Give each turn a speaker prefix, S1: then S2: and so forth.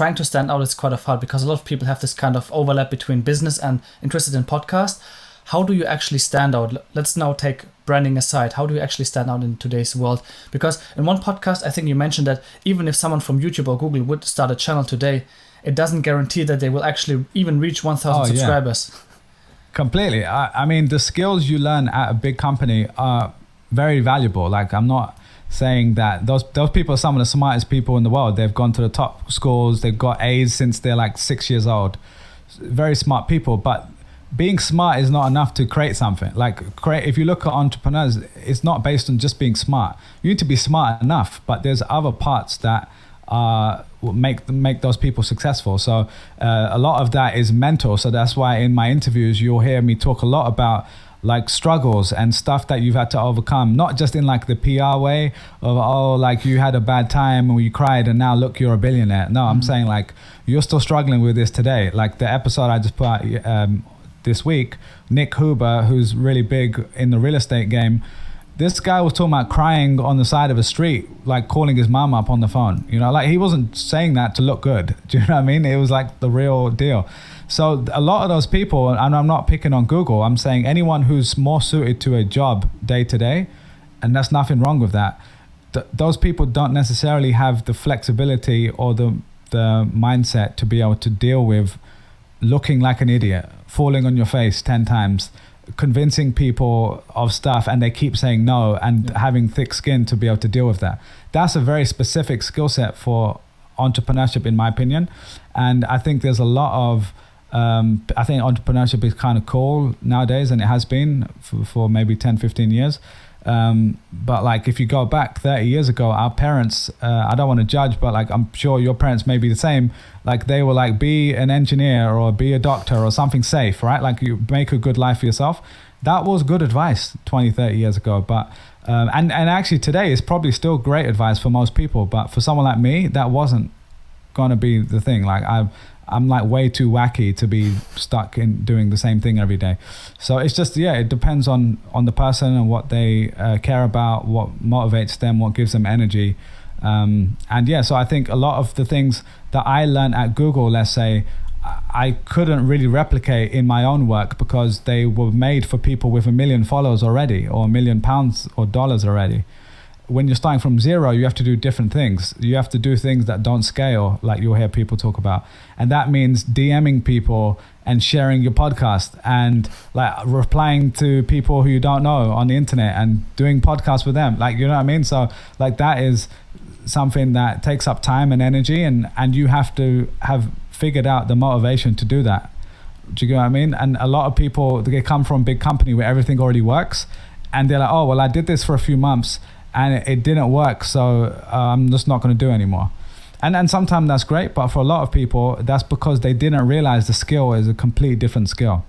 S1: trying to stand out is quite hard because a lot of people have this kind of overlap between business and interested in podcast. How do you actually stand out? Let's now take branding aside. How do you actually stand out in today's world? Because in one podcast, I think you mentioned that even if someone from YouTube or Google would start a channel today, it doesn't guarantee that they will actually even reach 1,000 subscribers.
S2: Completely. I mean, the skills you learn at a big company are very valuable. Like, I'm not saying that those people are some of the smartest people in the world. They've gone to the top schools. They've got A's since they're like 6 years old. Very smart people. But being smart is not enough to create something. If you look at entrepreneurs, it's not based on just being smart. You need to be smart enough, but there's other parts that make those people successful. So a lot of that is mental. So that's why in my interviews, you'll hear me talk a lot about like struggles and stuff that you've had to overcome, not just in like the PR way of, like you had a bad time or you cried and now look, you're a billionaire. No, I'm saying like you're still struggling with this today. Like the episode I just put out this week, Nick Huber, who's really big in the real estate game, this guy was talking about crying on the side of a street, like calling his mom up on the phone. Like he wasn't saying that to look good. Do you know what I mean? It was like the real deal. So a lot of those people, and I'm not picking on Google, I'm saying anyone who's more suited to a job day to day, and there's nothing wrong with that. Those people don't necessarily have the flexibility or the mindset to be able to deal with looking like an idiot, falling on your face 10 times, convincing people of stuff and they keep saying no, and having thick skin to be able to deal with that. That's a very specific skill set for entrepreneurship, in my opinion. And I think there's a lot of I think entrepreneurship is kind of cool nowadays, and it has been for maybe 10, 15 years. But like if you go back 30 years ago, our parents, I don't want to judge, but like I'm sure your parents may be the same. Like they were like, be an engineer or be a doctor or something safe, right? Like you make a good life for yourself. That was good advice 20, 30 years ago. But and actually today is probably still great advice for most people. But for someone like me, that wasn't going to be the thing. Like I'm like way too wacky to be stuck in doing the same thing every day. So it's just, it depends on the person and what they care about, what motivates them, what gives them energy. So I think a lot of the things that I learned at Google, let's say, I couldn't really replicate in my own work because they were made for people with 1 million followers already, or £1 million or dollars already. When you're starting from zero, you have to do different things. You have to do things that don't scale, like you'll hear people talk about. And that means DMing people and sharing your podcast and like replying to people who you don't know on the internet and doing podcasts with them. Like, you know what I mean? So like that is something that takes up time and energy, and you have to have figured out the motivation to do that. Do you get what I mean? And a lot of people, they come from a big company where everything already works, and they're like, oh, well, I did this for a few months and it didn't work, so I'm just not going to do it anymore. And sometimes that's great, but for a lot of people, that's because they didn't realize the skill is a completely different skill.